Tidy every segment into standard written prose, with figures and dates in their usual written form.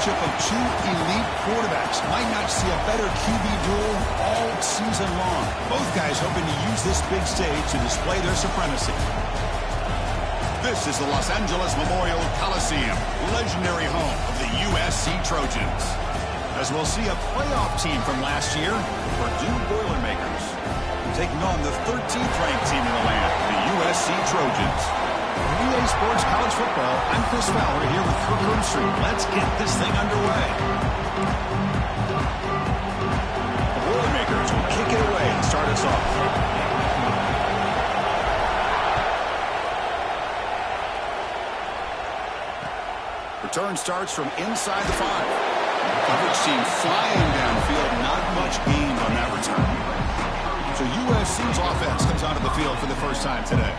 matchup of two elite quarterbacks. Might not see a better QB duel all season long. Both guys hoping to use this big stage to display their supremacy. This is the Los Angeles Memorial Coliseum, legendary home of the USC Trojans. As we'll see a playoff team from last year, Purdue Boilermakers, taking on the 13th ranked team in the land, the USC Trojans. EA Sports College Football, I'm Chris Fowler here with Kirk Herbstreit. Let's get this thing underway. The Boilermakers will kick it away and start us off. Return starts from inside the 5. Coverage team flying downfield, not much gained on that return. So USC's offense comes onto the field for the first time today.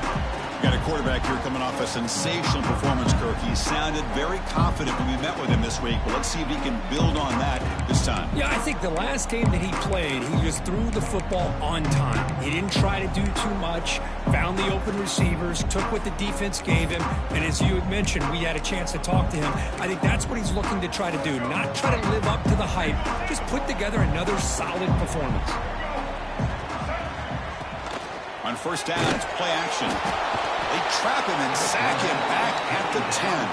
Got a quarterback here coming off a sensational performance, Kirk. He sounded very confident when we met with him this week. Well, let's see if he can build on that this time. Yeah, I think the last game that he played, he just threw the football on time. He didn't try to do too much, found the open receivers, took what the defense gave him, and as you had mentioned, we had a chance to talk to him. I think that's what he's looking to try to do, not try to live up to the hype, just put together another solid performance. On first down, it's play action. They trap him and sack him back at the 10.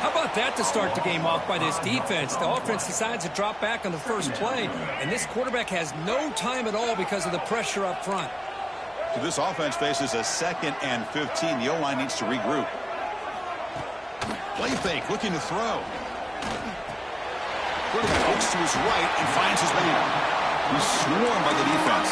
How about that to start the game off by this defense? The offense decides to drop back on the first play, and this quarterback has no time at all because of the pressure up front. So this offense faces a 2nd and 15. The O-line needs to regroup. Play fake, looking to throw. Quarterback looks to his right and finds his man. He's swarmed by the defense.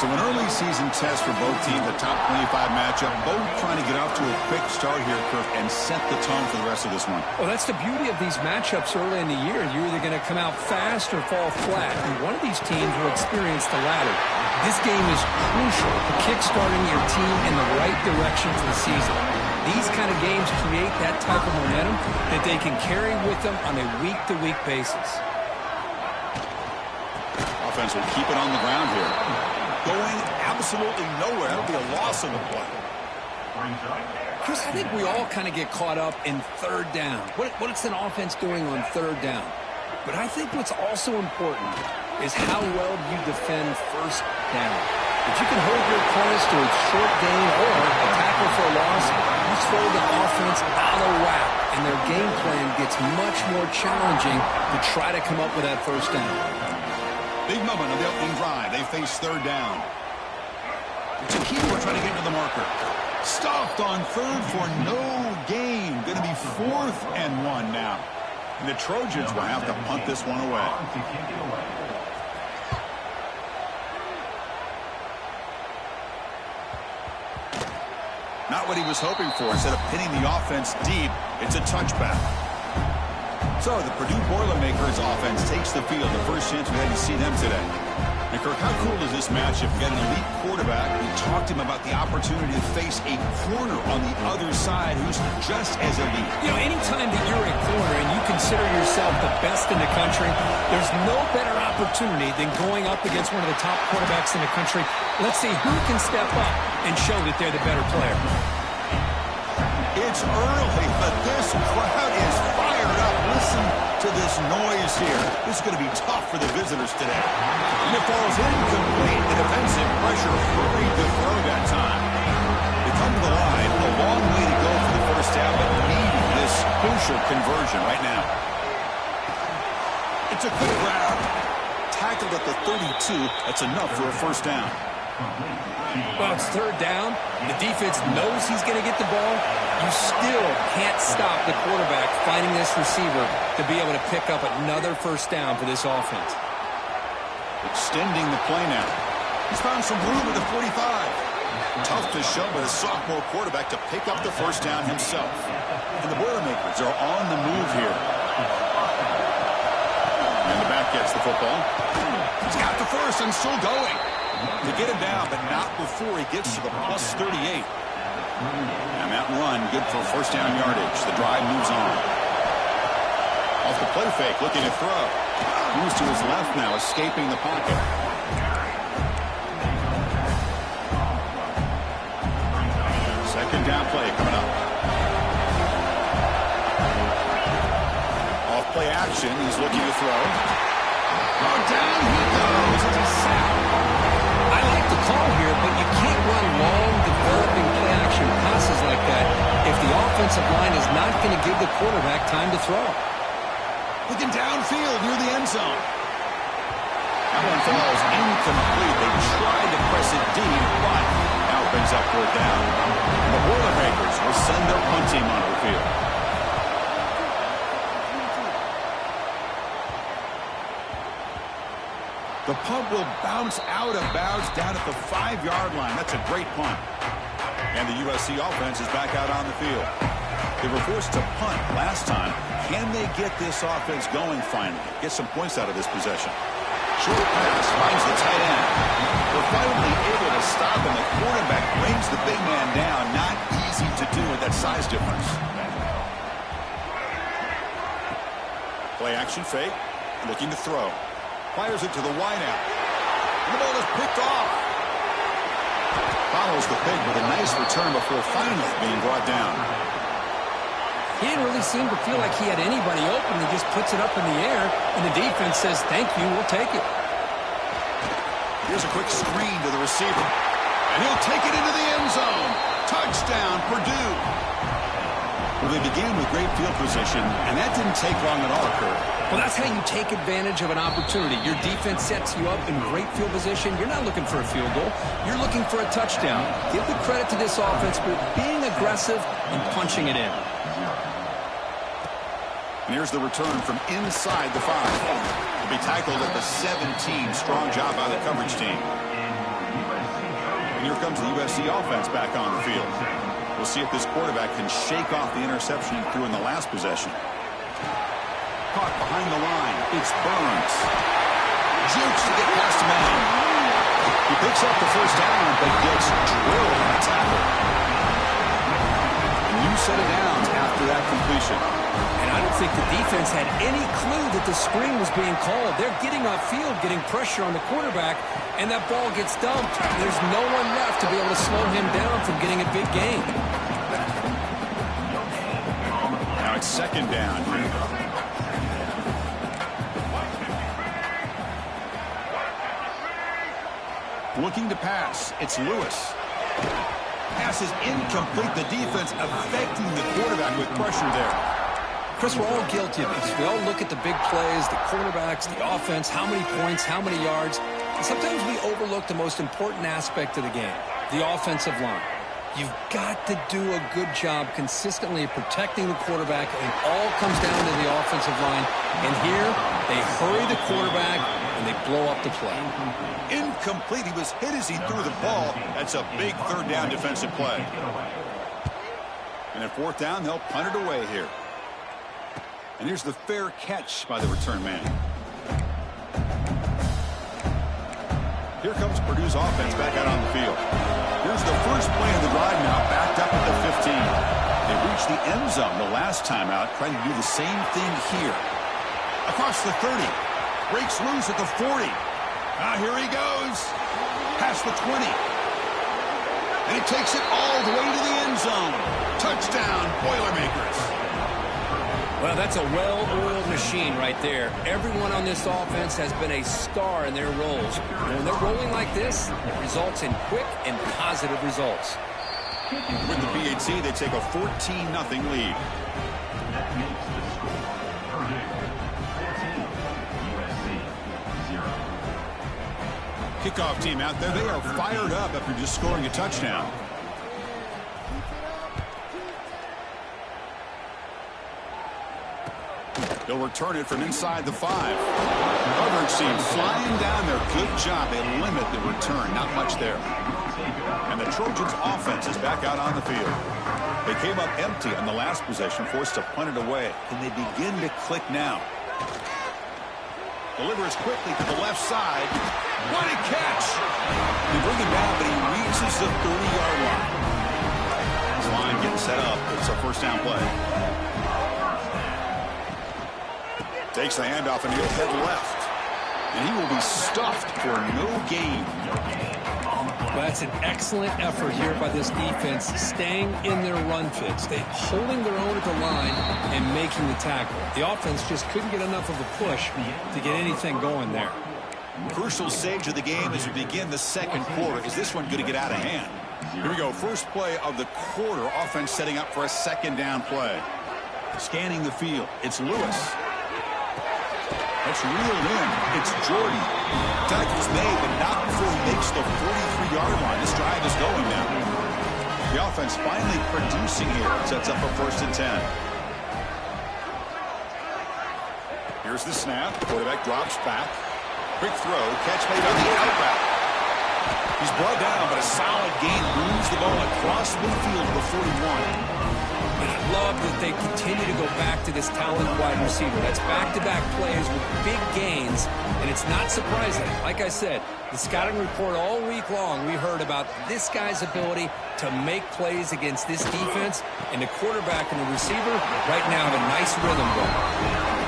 So an early season test for both teams, a top 25 matchup, both trying to get off to a quick start here, Kirk, and set the tone for the rest of this one. Well, that's the beauty of these matchups early in the year. You're either going to come out fast or fall flat, and one of these teams will experience the latter. This game is crucial for kick-starting your team in the right direction for the season. These kind of games create that type of momentum that they can carry with them on a week-to-week basis. Offense will keep it on the ground here. Going absolutely nowhere. That'll be a loss of the play. Chris, I think we all kind of get caught up in third down. What's an offense doing on third down? But I think what's also important is how well you defend first down. If you can hold your opponents to a short gain or a tackle for a loss, you throw the offense out of whack, and their game plan gets much more challenging to try to come up with that first down. Big moment of the opening drive. They face third down. It's a keeper trying to get to the marker. Stuffed on third for no gain. Going to be 4th and 1 now. And the Trojans will have to punt this one away. Not what he was hoping for. Instead of pinning the offense deep, it's a touchback. So the Purdue Boilermakers offense takes the field. The first chance we had to see them today. And Kirk, how cool is this matchup? We got an elite quarterback. We talked to him about the opportunity to face a corner on the other side who's just as elite. You know, anytime that you're a corner and you consider yourself the best in the country, there's no better opportunity than going up against one of the top quarterbacks in the country. Let's see who can step up and show that they're the better player. It's early, but this crowd is fired up. Listen to this noise here. This is going to be tough for the visitors today. And it falls incomplete. The defensive pressure hurried to throw that time. They come to the line. A long way to go for the first down, but needing this crucial conversion right now. It's a quick grab. Tackled at the 32. That's enough for a first down. Well, it's third down. The defense knows he's going to get the ball. You still can't stop the quarterback finding this receiver to be able to pick up another first down for this offense. Extending the play now. He's found some room at the 45. Tough to show by the sophomore quarterback to pick up the first down himself. And the Boilermakers are on the move here. And the back gets the football. He's got the first and still going. To get him down, but not before he gets to the plus 38. And that run, good for first down yardage. The drive moves on. Off the play fake, looking to throw. Moves to his left now, escaping the pocket. Second down play coming up. action. He's looking to throw. Oh, down he goes. It's a sack. I like the call here, but you can't run long, developing play-action passes like that if the offensive line is not going to give the quarterback time to throw. Looking downfield near the end zone. That one falls incomplete. They tried to press it deep, but now it brings up fourth down. And the Boilermakers will send their punt team onto the field. The punt will bounce out of bounds down at the 5-yard line. That's a great punt. And the USC offense is back out on the field. They were forced to punt last time. Can they get this offense going finally? Get some points out of this possession. Short pass finds the tight end. They're finally able to stop him. The quarterback brings the big man down. Not easy to do with that size difference. Play action fake. Looking to throw. Fires it to the wideout. And the ball is picked off. Follows the pick with a nice return before finally being brought down. He didn't really seem to feel like he had anybody open. He just puts it up in the air, and the defense says, thank you, we'll take it. Here's a quick screen to the receiver. And he'll take it into the end zone. Touchdown, Purdue. Well, they began with great field position, and that didn't take long at all, Kurt. Well, that's how you take advantage of an opportunity. Your defense sets you up in great field position. You're not looking for a field goal. You're looking for a touchdown. Give the credit to this offense for being aggressive and punching it in. And here's the return from inside the 5. To be tackled at the 17. Strong job by the coverage team. And here comes the USC offense back on the field. We'll see if this quarterback can shake off the interception he threw in the last possession. Caught behind the line. It's Burns. Jukes to get past a man. He picks up the first down, but gets drilled on the tackle. A new set of downs after that completion. And I don't think the defense had any clue that the screen was being called. They're getting off field, getting pressure on the quarterback, and that ball gets dumped. There's no one left to be able to slow him down from getting a big gain. Now it's second down. Looking to pass. It's Lewis. Pass is incomplete. The defense affecting the quarterback with pressure there. Chris, we're all guilty of this. We all look at the big plays, the quarterbacks, the offense, how many points, how many yards. And sometimes we overlook the most important aspect of the game, the offensive line. You've got to do a good job consistently protecting the quarterback, and it all comes down to the offensive line. And here, they hurry the quarterback, and they blow up the play. Incomplete. He was hit as he threw the ball. That's a big third down defensive play. And at fourth down, they'll punt it away here. And here's the fair catch by the return man. Here comes Purdue's offense back out on the field. Here's the first play of the drive now, backed up at the 15. They reached the end zone the last time out, trying to do the same thing here. Across the 30. Breaks loose at the 40. Here he goes. Past the 20. And he takes it all the way to the end zone. Touchdown, Boilermakers. Well, that's a well-oiled machine right there. Everyone on this offense has been a star in their roles. And when they're rolling like this, it results in quick and positive results. With the PAT, they take a 14-0 lead. Kickoff team out there. They are fired up after just scoring a touchdown. They'll return it from inside the 5. Coverage team flying down there. Good job. They limit the return. Not much there. And the Trojans' offense is back out on the field. They came up empty on the last possession, forced to punt it away. Can they begin to click now? Delivers quickly to the left side. What a catch! They bring him down, but he reaches the 30-yard line. This line getting set up. It's a first down play. Takes the handoff and he'll head left. And he will be stuffed for no gain. Well, that's an excellent effort here by this defense, staying in their run fits. They're holding their own at the line and making the tackle. The offense just couldn't get enough of a push to get anything going there. Crucial stage of the game as we begin the second quarter. Is this one going to get out of hand? Here we go. First play of the quarter. Offense setting up for a second down play. Scanning the field. It's Lewis. That's reeled in. It's Jordan. Tackle's made, but not before he makes the 43-yard line. This drive is going now. The offense finally producing here. Sets up a 1st and 10. Here's the snap. Quarterback drops back. Quick throw. Catch made on the out route. He's brought down, but a solid gain moves the ball across midfield to the 41. And I love that they continue to go back to this talented wide receiver. That's back-to-back plays with big gains, and it's not surprising. Like I said, the scouting report all week long, we heard about this guy's ability to make plays against this defense, and the quarterback and the receiver right now have a nice rhythm going.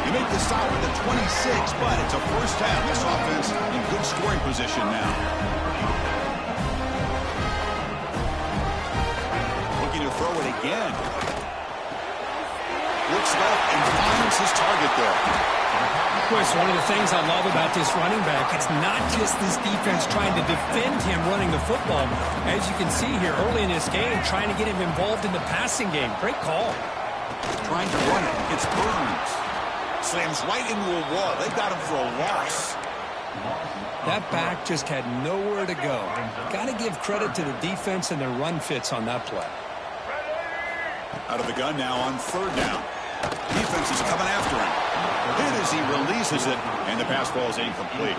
You make the stop with the 26, but it's a first down. This offense in good scoring position now. Looking to throw it again. Looks left and finds his target there. Chris, one of the things I love about this running back, it's not just this defense trying to defend him running the football. As you can see here early in this game, trying to get him involved in the passing game. Great call. Trying to run it. It's Burns. Slams right into a wall. They got him for a loss. That back just had nowhere to go. Got to give credit to the defense and their run fits on that play. Out of the gun now on 3rd down. Defense is coming after him. Hit as he releases it, and the pass ball is incomplete.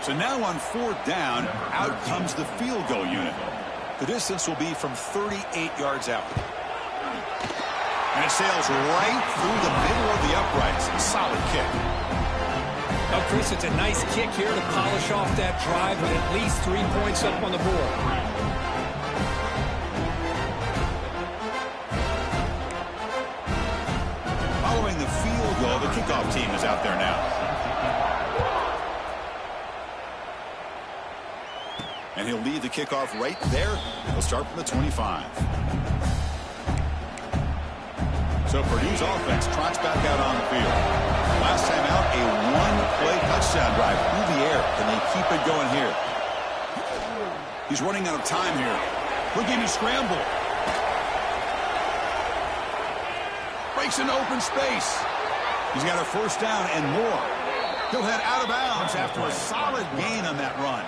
So now on 4th down, out comes the field goal unit. The distance will be from 38 yards out. And it sails right through the middle of the uprights. A solid kick. Now, Chris, it's a nice kick here to polish off that drive with at least 3 points up on the board. Following the field goal, the kickoff team is out there now. And he'll lead the kickoff right there. He'll start from the 25. So Purdue's offense trots back out on the field. Last time out, a one-play touchdown drive through the air. Can they keep it going here? He's running out of time here. Looking to scramble. Breaks into open space. He's got a 1st down and more. He'll head out of bounds after a solid gain on that run.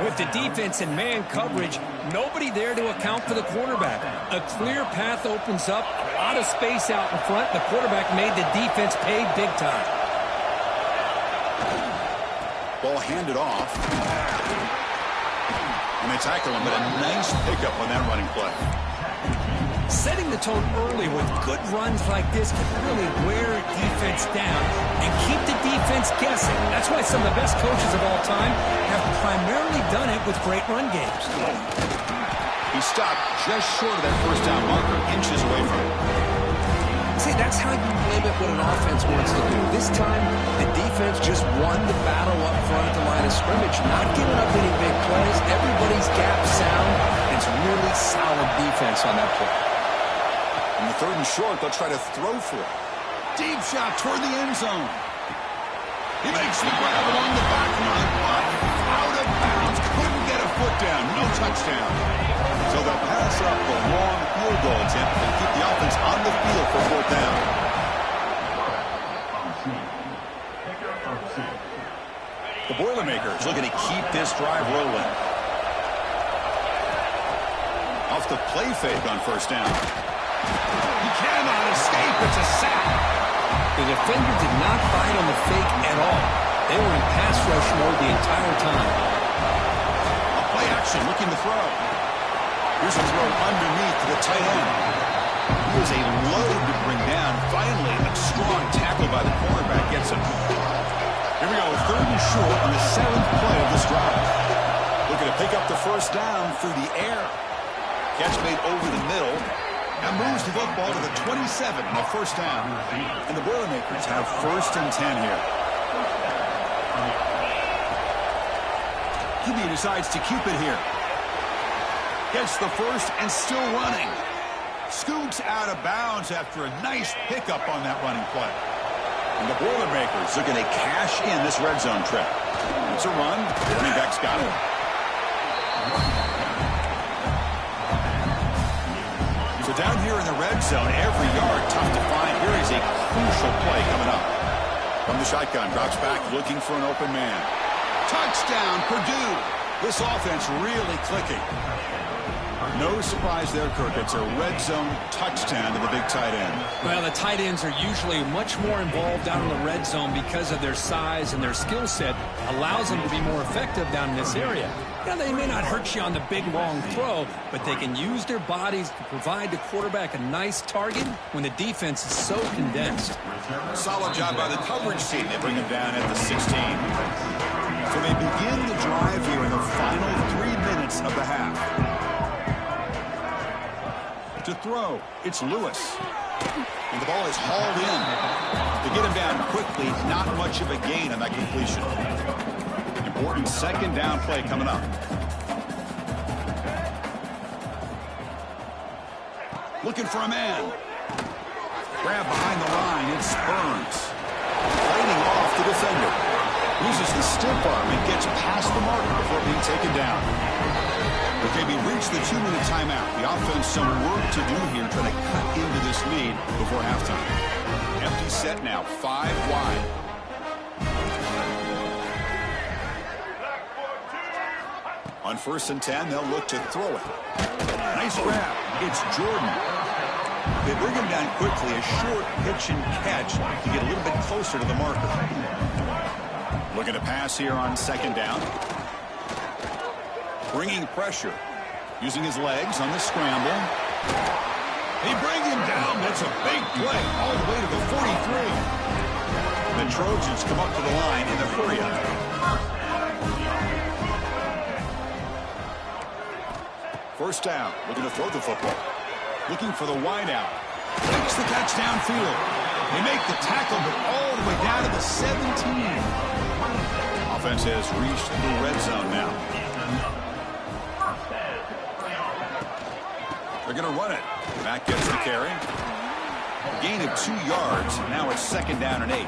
With the defense and man coverage, nobody there to account for the quarterback. A clear path opens up, a lot of space out in front. The quarterback made the defense pay big time. Ball handed off. And they tackle him, but a nice pickup on that running play. Setting the tone early with good runs like this can really wear defense down and keep the defense guessing. That's why some of the best coaches of all time have primarily done it with great run games. He stopped just short of that 1st down marker, inches away from it. See, that's how you limit what an offense wants to do. This time, the defense just won the battle up front at the line of scrimmage, not giving up any big plays. Everybody's gap sound. It's really solid defense on that play. On the 3rd and short, they'll try to throw for it. Deep shot toward the end zone. He makes the grab along the back line, but out of bounds. Couldn't get a foot down. No touchdown. So they'll pass up the long field goal attempt and keep the offense on the field for 4th down. The Boilermakers looking to keep this drive rolling. Off the play fake on 1st down. He cannot escape. It's a sack. The defender did not bite on the fake at all. They were in pass rush mode the entire time. A play action looking to throw. Here's a throw underneath to the tight end. He was a load to bring down. Finally, a strong tackle by the cornerback gets him. Here we go, 3rd and short on the 7th play of this drive. Looking to pick up the 1st down through the air. Catch made over the middle. And moves the football to the 27 on the 1st down. And the Boilermakers have 1st and 10 here. QB decides to keep it here. Gets the 1st and still running. Scoots out of bounds after a nice pickup on that running play. And the Boilermakers are going to cash in this red zone trip. It's a run. Running back's got it. So down here in the red zone, every yard tough to find. Here is a crucial play coming up. From the shotgun, drops back looking for an open man. Touchdown, Purdue. This offense really clicking. No surprise there, Kirk. It's a red zone touchdown to the big tight end. Well, the tight ends are usually much more involved down in the red zone because of their size and their skill set allows them to be more effective down in this area. Now, they may not hurt you on the big, long throw, but they can use their bodies to provide the quarterback a nice target when the defense is so condensed. Solid job by the coverage team. They bring him down at the 16. So they begin the drive here in the final 3 minutes of the half. To throw, it's Lewis. And the ball is hauled in. To get him down quickly, not much of a gain on that completion. Important second down play coming up. Looking for a man. Grab behind the line, it's Burns. Fighting off the defender. Uses the stiff arm and gets past the marker before being taken down. Okay, we reached the 2-minute timeout. The offense some work to do here trying to cut into this lead before halftime. Empty set now, 5 wide. On 1st and 10, they'll look to throw it. Nice grab. It's Jordan. They bring him down quickly, a short pitch and catch to get a little bit closer to the marker. Looking to pass here on 2nd down. Bringing pressure. Using his legs on the scramble. They bring him down. That's a big play all the way to the 43. The Trojans come up to the line in the hurry-up. First down. Looking to throw the football. Looking for the wideout. Makes the catch downfield. They make the tackle, but all the way down to the 17. Offense has reached the red zone now. They're going to run it. Matt gets the carry. Gain of 2 yards. Now it's 2nd down and 8.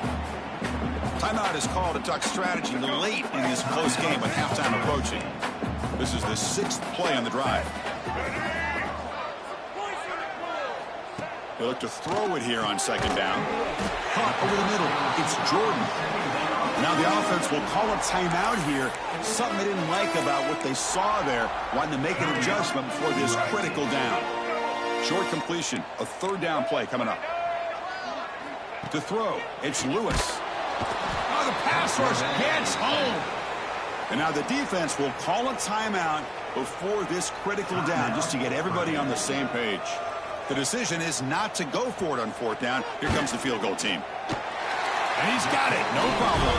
Timeout is called to talk strategy late in this close game with halftime approaching. This is the 6th play on the drive. They look to throw it here on 2nd down. Caught over the middle. It's Jordan. Now the offense will call a timeout here. Something they didn't like about what they saw there. Wanting to make an adjustment before this critical down. Short completion. A 3rd down play coming up. To throw, it's Lewis. Oh, the pass rush gets home. And now the defense will call a timeout before this critical down just to get everybody on the same page. The decision is not to go for it on 4th down. Here comes the field goal team. And he's got it. No problem.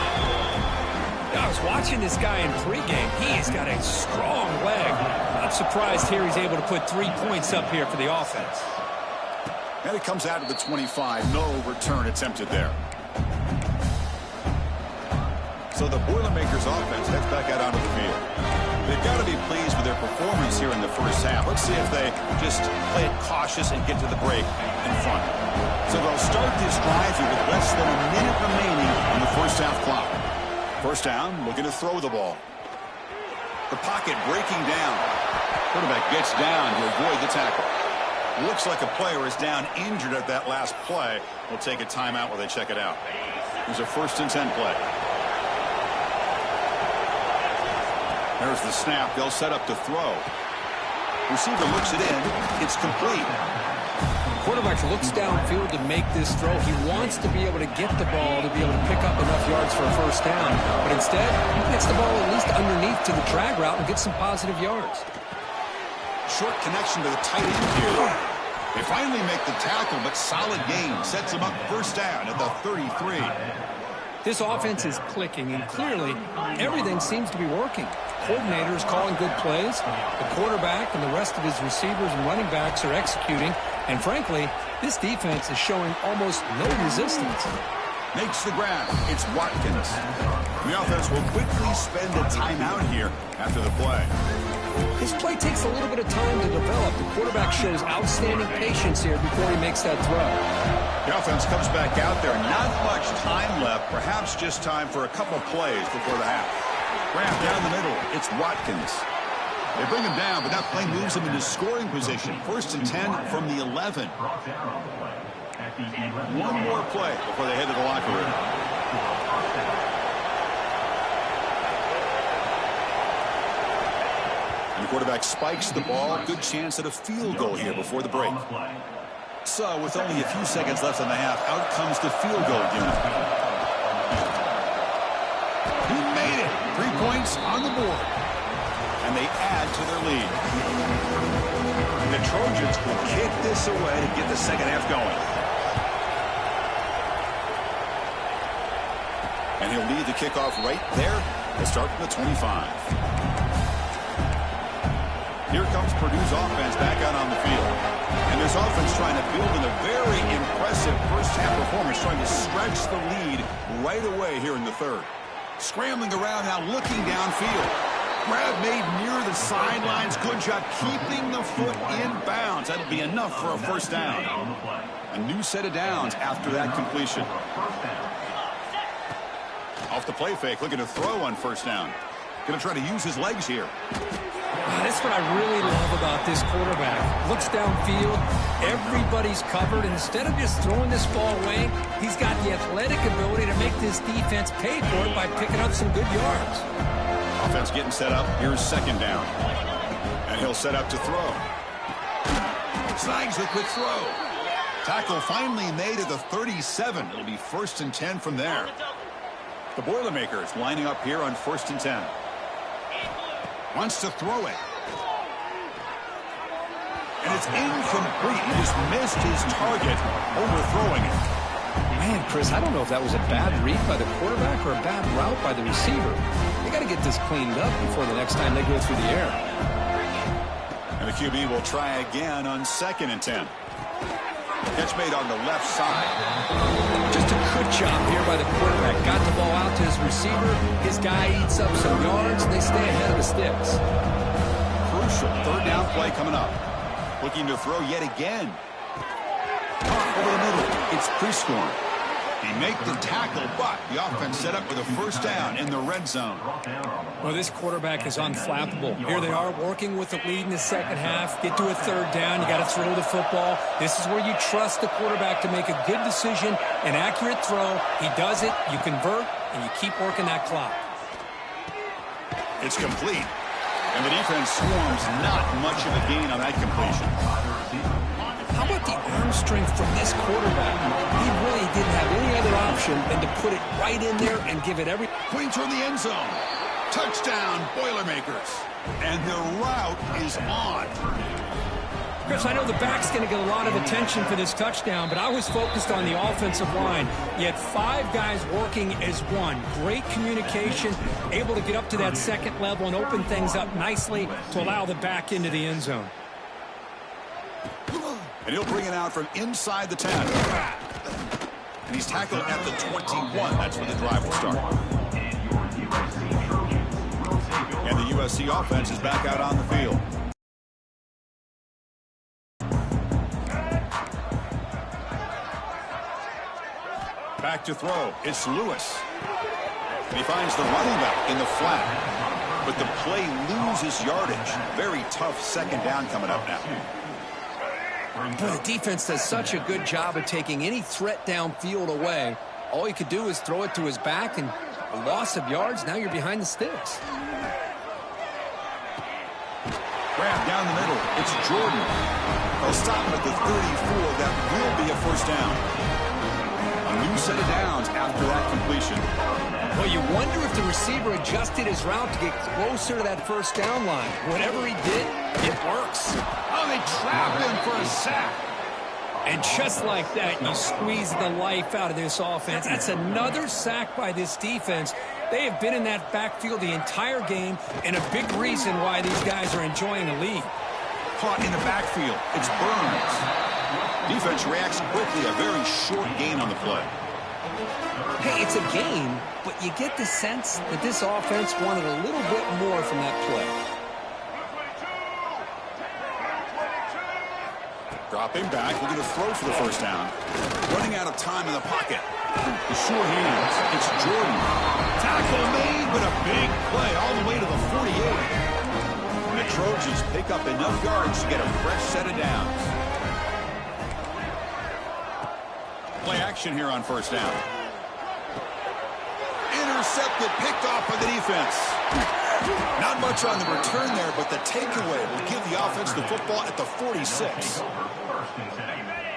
I was watching this guy in pregame. He's got a strong leg. Not surprised here he's able to put 3 points up here for the offense. And it comes out of the 25. No return attempted there. So the Boilermakers offense heads back out onto the field. They've got to be pleased with their performance here in the first half. Let's see if they just play it cautious and get to the break in front. So they'll start this drive here with less than a minute remaining on the first half clock. First down, looking to throw the ball. The pocket breaking down. Quarterback gets down to avoid the tackle. Looks like a player is down injured at that last play. We'll take a timeout while they check it out. Here's a 1st and 10 play. There's the snap. They'll set up to throw. Receiver looks it in. It's complete. Quarterback looks downfield to make this throw. He wants to be able to get the ball to be able to pick up enough yards for a 1st down. But instead, he gets the ball at least underneath to the drag route and gets some positive yards. Short connection to the tight end here. They finally make the tackle, but solid gain. Sets them up 1st down at the 33. This offense is clicking, and clearly everything seems to be working. Coordinators calling good plays. The quarterback and the rest of his receivers and running backs are executing. And frankly, this defense is showing almost no resistance. Makes the grab. It's Watkins. The offense will quickly spend a timeout here after the play. This play takes a little bit of time to develop. The quarterback shows outstanding patience here before he makes that throw. The offense comes back out there. Not much time left. Perhaps just time for a couple plays before the half. Grab down the middle. It's Watkins. They bring him down, but that play moves him into scoring position. 1st and 10 from the 11. One more play before they head to the locker room. And the quarterback spikes the ball. Good chance at a field goal here before the break. So with only a few seconds left in the half, out comes the field goal unit. He made it. 3 points on the board. And they add to their lead. The Trojans will kick this away to get the second half going. And he'll lead the kickoff right there. They'll start from the 25. Here comes Purdue's offense back out on the field. And this offense trying to build in a very impressive first-half performance, trying to stretch the lead right away here in the third. Scrambling around now, looking downfield. Grab made near the sidelines. Good job keeping the foot in bounds. That'll be enough for a first down. A new set of downs after that completion. Off the play fake, looking to throw on first down. Going to try to use his legs here. That's what I really love about this quarterback. Looks downfield, everybody's covered, and instead of just throwing this ball away, he's got the athletic ability to make this defense pay for it by picking up some good yards. Offense getting set up. Here's second down. And he'll set up to throw. Snags the quick throw. Tackle finally made at the 37. It'll be 1st and 10 from there. The Boilermakers lining up here on 1st and 10. Wants to throw it. And it's incomplete. He just missed his target, overthrowing it. Man, Chris, I don't know if that was a bad read by the quarterback or a bad route by the receiver. They got to get this cleaned up before the next time they go through the air. And the QB will try again on 2nd and 10. Catch made on the left side. Just a good job here by the quarterback. Got the ball out to his receiver. His guy eats up some yards, and they stay ahead of the sticks. Crucial 3rd down play coming up. Looking to throw yet again. Over the middle. It's Prescorn. He make the tackle, but the offense set up with a first down in the red zone. Well, this quarterback is unflappable. Here they are working with the lead in the second half. Get to a 3rd down. You got to throw the football. This is where you trust the quarterback to make a good decision, an accurate throw. He does it, you convert, and you keep working that clock. It's complete. And the defense swarms not much of a gain on that completion. How about the arm strength from this quarterback? He really didn't have any other option than to put it right in there and give it every... Queen toward the end zone. Touchdown, Boilermakers. And the route is on. Chris, I know the back's going to get a lot of attention for this touchdown, but I was focused on the offensive line. You had 5 guys working as one. Great communication, able to get up to that second level and open things up nicely to allow the back into the end zone. And he'll bring it out from inside the 10. And he's tackled at the 21. That's where the drive will start. And the USC offense is back out on the field. Back to throw. It's Lewis. And he finds the running back in the flat. But the play loses yardage. Very tough second down coming up now. Boy, the defense does such a good job of taking any threat downfield away. All he could do is throw it to his back, and a loss of yards, now you're behind the sticks. Grab down the middle. It's Jordan. They'll stop him at the 34. That will be a first down. A new set of downs after that completion. Well, you wonder if the receiver adjusted his route to get closer to that first down line. Whatever he did, it works. Oh, they trapped him for a sack. And just like that, you squeeze the life out of this offense. That's another sack by this defense. They have been in that backfield the entire game, and a big reason why these guys are enjoying a lead. Caught in the backfield. It's Burns. Defense reacts quickly. A very short gain on the play. Hey, it's a game, but you get the sense that this offense wanted a little bit more from that play. Dropping back, looking to throw for the first down. Running out of time in the pocket. The short hands. It's Jordan. Tackle made, but a big play all the way to the 48. And the Trojans pick up enough yards to get a fresh set of downs. Play action here on first down. Intercepted, picked off by the defense. Not much on the return there, but the takeaway will give the offense the football at the 46.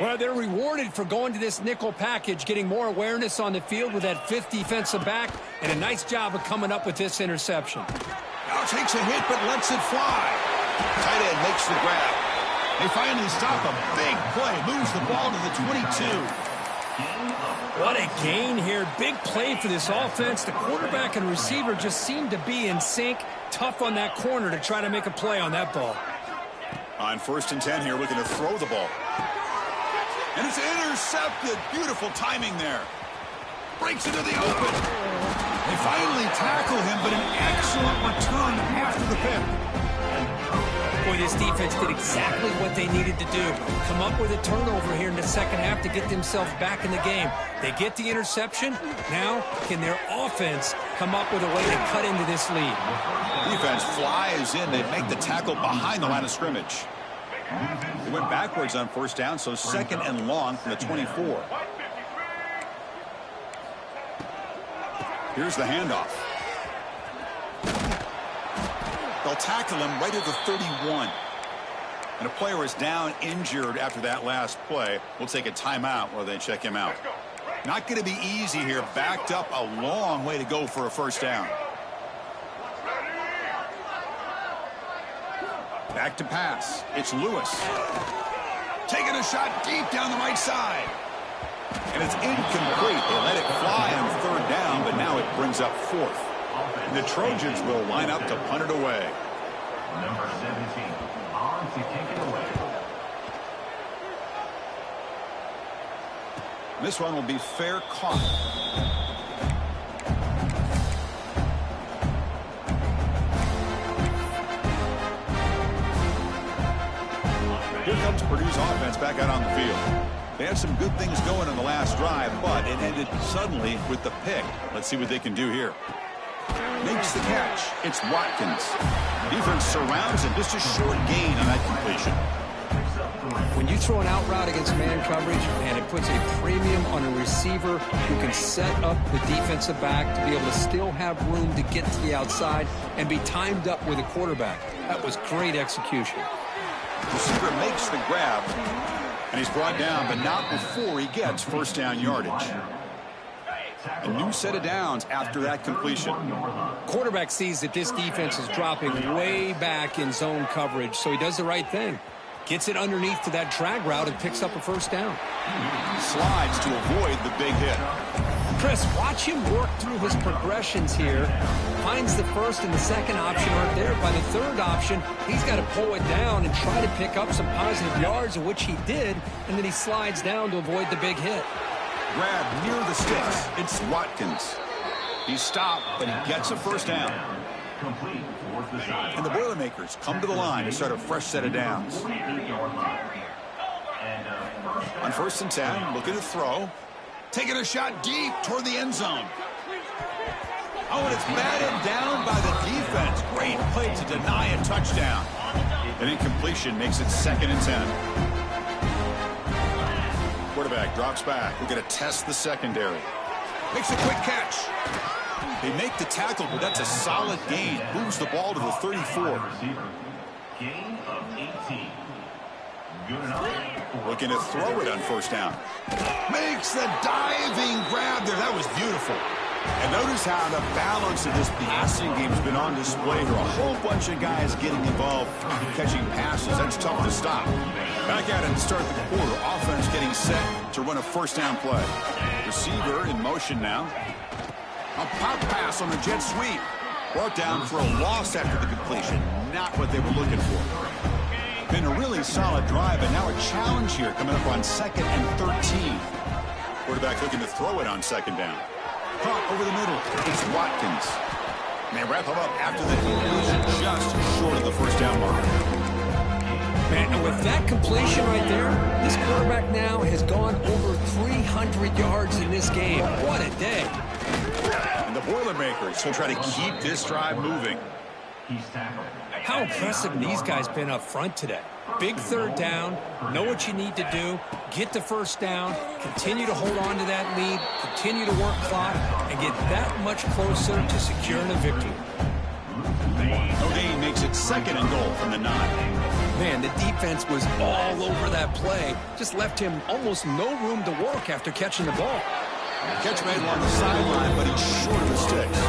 Well, they're rewarded for going to this nickel package, getting more awareness on the field with that fifth defensive back, and a nice job of coming up with this interception. Now takes a hit, but lets it fly. Tight end makes the grab. They finally stop a big play, moves the ball to the 22. What a gain here. Big play for this offense. The quarterback and receiver just seem to be in sync. Tough on that corner to try to make a play on that ball. On 1st and 10 here, looking to throw the ball. And it's intercepted. Beautiful timing there. Breaks into the open. They finally tackle him, but an excellent return after the pick. Boy, this defense did exactly what they needed to do. Come up with a turnover here in the second half to get themselves back in the game. They get the interception. Now, can their offense come up with a way to cut into this lead? Defense flies in. They make the tackle behind the line of scrimmage. They went backwards on first down, so 2nd and long from the 24. Here's the handoff. They'll tackle him right at the 31. And a player is down injured after that last play. We'll take a timeout while they check him out. Not going to be easy here. Backed up a long way to go for a first down. Back to pass. It's Lewis. Taking a shot deep down the right side. And it's incomplete. They let it fly on 3rd down, but now it brings up 4th. And the Trojans will line up to punt it away. Number 17 on to kick it away. This one will be fair caught. Here comes Purdue's offense back out on the field. They had some good things going on the last drive, but it ended suddenly with the pick. Let's see what they can do here. Makes the catch. It's Watkins. Defense surrounds him. Just a short gain on that completion. When you throw an out route against man coverage, man, it puts a premium on a receiver who can set up the defensive back to be able to still have room to get to the outside and be timed up with a quarterback. That was great execution. Receiver makes the grab, and he's brought down, but not before he gets first down yardage. A new set of downs after that completion. Quarterback sees that this defense is dropping way back in zone coverage, so he does the right thing. Gets it underneath to that drag route and picks up a first down. Slides to avoid the big hit. Chris, watch him work through his progressions here. Finds the first and the second option aren't there. By the third option, he's got to pull it down and try to pick up some positive yards, of which he did, and then he slides down to avoid the big hit. Grab near the sticks. It's Watkins. He's stopped, but he gets a first down. And the Boilermakers come to the line to start a fresh set of downs. On 1st and 10, looking to throw. Taking a shot deep toward the end zone. Oh, and it's batted down by the defense. Great play to deny a touchdown. An incompletion makes it 2nd and 10. Quarterback drops back. We're going to test the secondary. Makes a quick catch. They make the tackle, but that's a solid gain. Moves the ball to the 34. Gain of 18. Looking to throw it on first down. Makes the diving grab there. That was beautiful. And notice how the balance of this passing game has been on display here. A whole bunch of guys getting involved catching passes. That's tough to stop. Back at it to start the quarter. Offense getting set to run a first down play. Receiver in motion now. A pop pass on the jet sweep. Brought down for a loss after the completion. Not what they were looking for. Been a really solid drive, and now a challenge here coming up on 2nd and 13. Quarterback looking to throw it on second down. Caught over the middle. It's Watkins. And they wrap him up after the incompletion, just short of the first down mark. Man, and with that completion right there, this quarterback now has gone over 300 yards in this game. What a day. And the Boilermakers will try to keep this drive moving. How impressive these guys been up front today. Big third down, know what you need to do, get the first down, continue to hold on to that lead, continue to work clock, and get that much closer to securing a victory. O'Dane makes it second and goal from the 9. Man, the defense was all over that play. Just left him almost no room to work after catching the ball. Catch made along the sideline, but he's short of the sticks.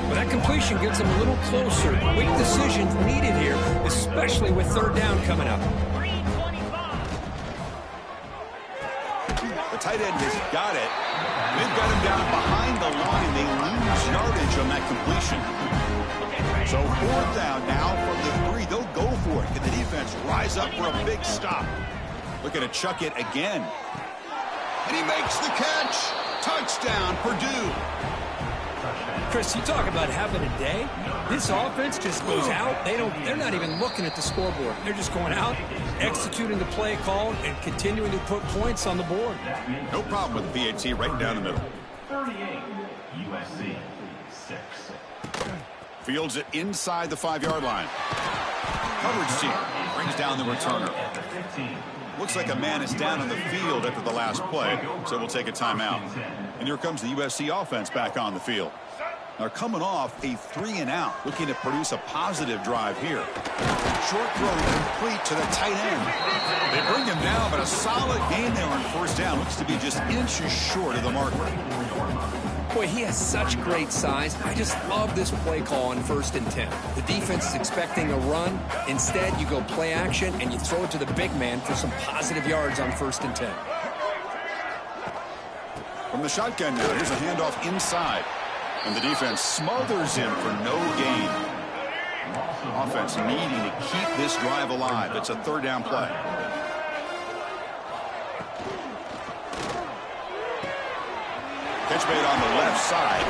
But that completion gets him a little closer. Quick decisions needed here, especially with third down coming up. The tight end has got it. They've got him down behind the line. They lose yardage on that completion. So fourth down now from the 3. They'll go for it. Can the defense rise up for a big stop? Looking to chuck it again. And he makes the catch. Touchdown, Purdue. Chris, you talk about having a day. This offense just goes out. They're not even looking at the scoreboard. They're just going out, executing the play call, and continuing to put points on the board. No problem with the PAT right down the middle. 38, USC 6. Fields it inside the 5-yard line. Coverage team brings down the returner. Looks like a man is down on the field after the last play, so we'll take a timeout. And here comes the USC offense back on the field. They're coming off a 3-and-out, looking to produce a positive drive here. Short throw complete to the tight end. They bring him down, but a solid gain there on first down. Looks to be just inches short of the marker. Boy, he has such great size. I just love this play call on 1st and 10. The defense is expecting a run. Instead, you go play action, and you throw it to the big man for some positive yards on 1st and 10. From the shotgun now, here's a handoff inside. And the defense smothers him for no gain. Offense needing to keep this drive alive. It's a third down play. Catch made on the left side.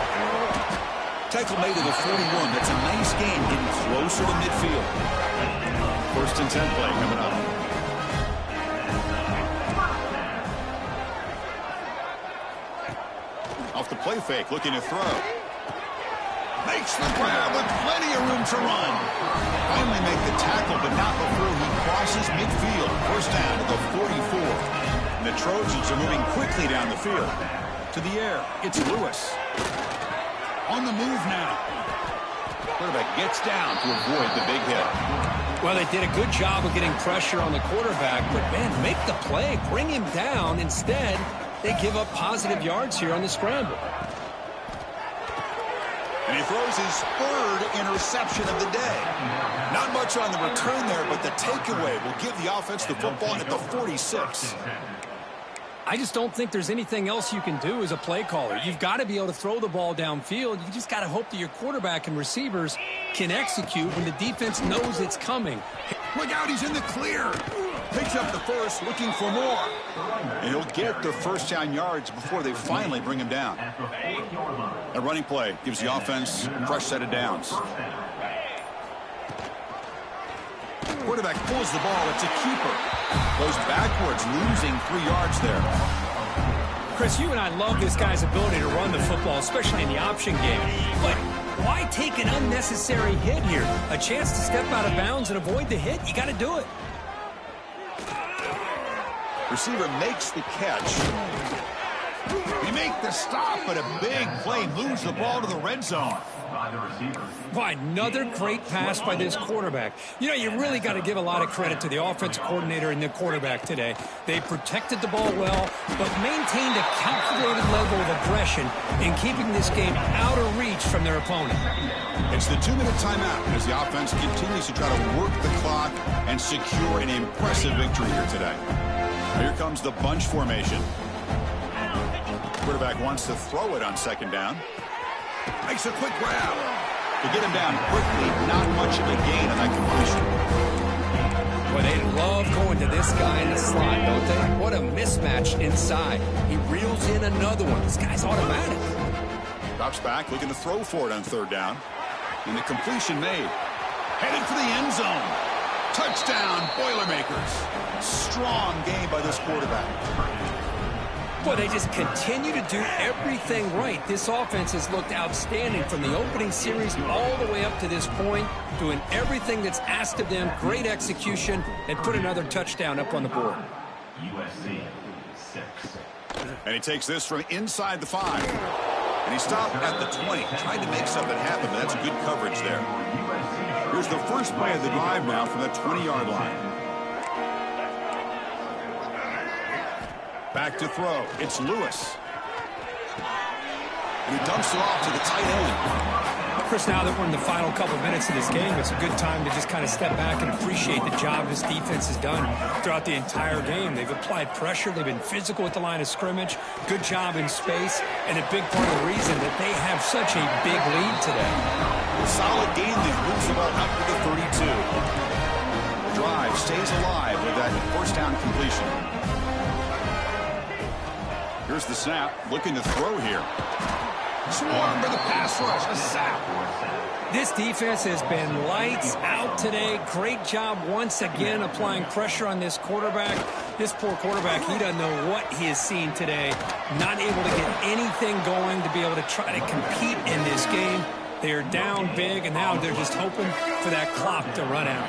Tackle made to the 41. That's a nice gain, getting closer to midfield. 1st and 10 play coming up. Off the play fake, looking to throw. Makes the grab with plenty of room to run. Finally make the tackle, but not before he crosses midfield. First down to the 44. And the Trojans are moving quickly down the field. To the air, it's Lewis. On the move now. Quarterback gets down to avoid the big hit. Well, they did a good job of getting pressure on the quarterback, but, man, make the play. Bring him down. Instead, they give up positive yards here on the scramble. And he throws his 3rd interception of the day. Not much on the return there, but the takeaway will give the offense the football at the 46. I just don't think there's anything else you can do as a play caller. You've got to be able to throw the ball downfield. You just got to hope that your quarterback and receivers can execute when the defense knows it's coming. Look out, he's in the clear. Picks up the first, looking for more. And he'll get the first down yards before they finally bring him down. A running play gives the offense a fresh set of downs. Quarterback pulls the ball. It's a keeper. Goes backwards, losing 3 yards there. Chris, you and I love this guy's ability to run the football, especially in the option game. But why take an unnecessary hit here? A chance to step out of bounds and avoid the hit? You got to do it. Receiver makes the catch. He make the stop, but a big play moves the ball to the red zone. Why, another great pass by this quarterback. You know, you really got to give a lot of credit to the offensive coordinator and the quarterback today. They protected the ball well, but maintained a calculated level of aggression in keeping this game out of reach from their opponent. It's the 2-minute timeout as the offense continues to try to work the clock and secure an impressive victory here today. Here comes the bunch formation. Quarterback wants to throw it on second down. Makes a quick grab. To get him down quickly, not much of a gain on that completion. Well, Boy, they love going to this guy in the slot, don't they? What a mismatch inside. He reels in another one. This guy's automatic. Drops back, looking to throw for it on third down. And the completion made. Headed for the end zone. Touchdown, Boilermakers. Strong game by this quarterback. Boy, they just continue to do everything right. This offense has looked outstanding from the opening series all the way up to this point, doing everything that's asked of them, great execution, and put another touchdown up on the board. USC 6. And he takes this from inside the 5. And he stopped at the 20. Tried to make something happen, but that's good coverage there. Here's the first play of the drive now from the 20-yard line. Back to throw. It's Lewis. And he dumps it off to the tight end. Chris, now that we're in the final couple of minutes of this game, it's a good time to just kind of step back and appreciate the job this defense has done throughout the entire game. They've applied pressure. They've been physical at the line of scrimmage. Good job in space. And a big part of the reason that they have such a big lead today. Solid game. They moves the ball up to the 32. The drive stays alive with that first down completion. Here's the snap, looking to throw here. Swarm for the pass rush, a sack. This defense has been lights out today. Great job once again applying pressure on this quarterback. This poor quarterback, he doesn't know what he has seen today. Not able to get anything going to be able to try to compete in this game. They're down big, and now they're just hoping for that clock to run out.